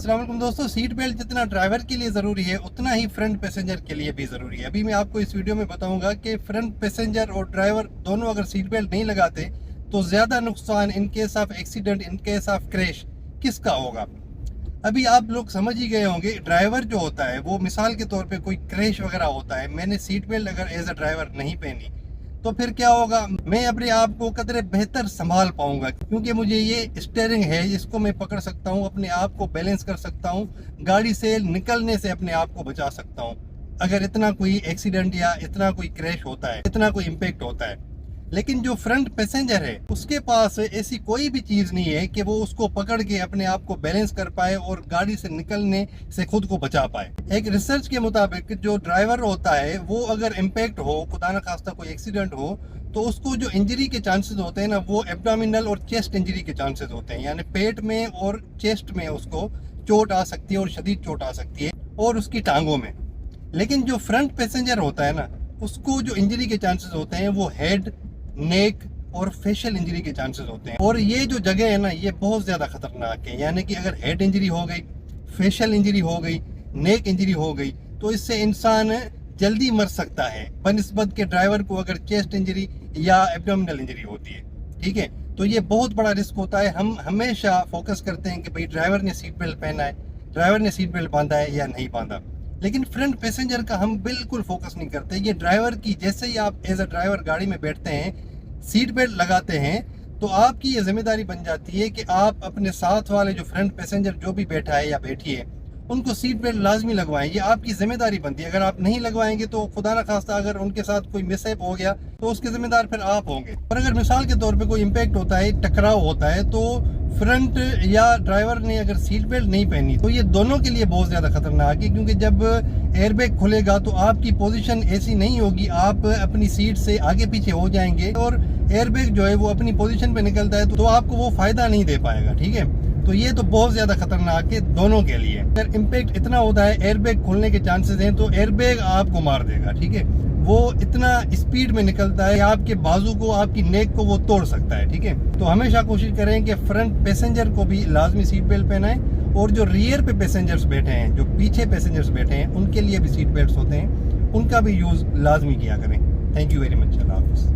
السلام علیکم دوستو، سیٹ بیلٹ جتنا ڈرائیور کے لیے ضروری ہے اتنا ہی فرنٹ پیسنجر کے لیے بھی ضروری ہے۔ ابھی میں آپ کو اس ویڈیو میں بتاؤں گا کہ فرنٹ پیسنجر اور ڈرائیور دونوں اگر سیٹ بیلٹ نہیں لگاتے تو زیادہ نقصان in case of accident, in case of crash کس کا ہوگا۔ ابھی آپ لوگ سمجھ ہی گئے ہوں گے، ڈرائیور جو ہوتا ہے وہ مثال کے طور پہ کوئی کریش وغیرہ ہوتا ہے، میں نے سیٹ بیلٹ اگر ایز اے ڈرائیور نہیں پہنی تو پھر کیا ہوگا، میں اپنے آپ کو قدرے بہتر سنبھال پاؤں گا کیونکہ مجھے یہ اسٹیئرنگ ہے جس کو میں پکڑ سکتا ہوں، اپنے آپ کو بیلنس کر سکتا ہوں، گاڑی سے نکلنے سے اپنے آپ کو بچا سکتا ہوں اگر اتنا کوئی ایکسیڈنٹ یا اتنا کوئی کریش ہوتا ہے، اتنا کوئی امپیکٹ ہوتا ہے۔ لیکن جو فرنٹ پیسنجر ہے اس کے پاس ایسی کوئی بھی چیز نہیں ہے کہ وہ اس کو پکڑ کے اپنے آپ کو بیلنس کر پائے اور گاڑی سے نکلنے سے خود کو بچا پائے۔ ایک ریسرچ کے مطابق جو ڈرائیور ہوتا ہے وہ اگر امپیکٹ ہو، خدا نخواستہ کوئی ایکسیڈنٹ ہو، تو اس کو جو انجری کے چانسز ہوتے ہیں نا، وہ ایبڈومینل اور چیسٹ انجری کے چانسز ہوتے ہیں، یعنی پیٹ میں اور چیسٹ میں اس کو چوٹ آ سکتی ہے اور شدید چوٹ آ سکتی ہے، اور اس کی ٹانگوں میں۔ لیکن جو فرنٹ پیسنجر ہوتا ہے نا، اس کو جو انجری کے چانسز ہوتے ہیں وہ ہیڈ، نیک اور فیشل انجری کے چانسز ہوتے ہیں، اور یہ جو جگہ ہے نا یہ بہت زیادہ خطرناک ہے۔ یعنی کہ اگر ہیڈ انجری ہو گئی، فیشل انجری ہو گئی، نیک انجری ہو گئی تو اس سے انسان جلدی مر سکتا ہے بنسبت کے ڈرائیور کو اگر چیسٹ انجری یا ایبڈومینل انجری ہوتی ہے، ٹھیک ہے۔ تو یہ بہت بڑا رسک ہوتا ہے۔ ہم ہمیشہ فوکس کرتے ہیں کہ بھئی ڈرائیور نے سیٹ بیلٹ پہنا ہے، ڈرائیور نے سیٹ بیلٹ باندھا ہے یا نہیں باندھا، لیکن فرنٹ پیسنجر کا ہم بالکل فوکس نہیں کرتے۔ یہ ڈرائیور کی، جیسے ہی آپ ایز اے ڈرائیور گاڑی میں بیٹھتے ہیں، سیٹ بیلٹ لگاتے ہیں، تو آپ کی یہ ذمہ داری بن جاتی ہے کہ آپ اپنے ساتھ والے جو فرنٹ پیسنجر جو بھی بیٹھا ہے یا بیٹھی ہے ان کو سیٹ بیلٹ لازمی لگوائیں۔ یہ آپ کی ذمہ داری بنتی ہے۔ اگر آپ نہیں لگوائیں گے تو خدا نخواستہ اگر ان کے ساتھ کوئی مس ہیپ ہو گیا تو اس کے ذمہ دار پھر آپ ہوں گے۔ اور اگر مثال کے طور پہ کوئی امپیکٹ ہوتا ہے، ٹکراؤ ہوتا ہے، تو فرنٹ یا ڈرائیور نے اگر سیٹ بیلٹ نہیں پہنی تو یہ دونوں کے لیے بہت زیادہ خطرناک ہے، کیونکہ جب ایئر بیگ کھلے گا تو آپ کی پوزیشن ایسی نہیں ہوگی، آپ اپنی سیٹ سے آگے پیچھے ہو جائیں گے، اور ایئر بیگ جو ہے وہ اپنی پوزیشن پہ نکلتا ہے تو آپ کو وہ فائدہ نہیں دے پائے گا، ٹھیک ہے۔ تو یہ تو بہت زیادہ خطرناک ہے دونوں کے لیے۔ اگر امپیکٹ اتنا ہوتا ہے، ایئر بیگ کھلنے کے چانسز ہیں، تو ایئر بیگ آپ کو مار دے گا، ٹھیک ہے۔ وہ اتنا اسپیڈ میں نکلتا ہے کہ آپ کے بازو کو، آپ کی نیک کو وہ توڑ سکتا ہے، ٹھیک ہے۔ تو ہمیشہ کوشش کریں کہ فرنٹ پیسنجر کو بھی لازمی سیٹ بیلٹ پہنائیں، اور جو ریئر پہ پیسنجرز بیٹھے ہیں، جو پیچھے پیسنجرز بیٹھے ہیں، ان کے لیے بھی سیٹ بیلٹس ہوتے ہیں، ان کا بھی یوز لازمی کیا کریں۔ تھینک یو ویری مچ، اللہ حافظ۔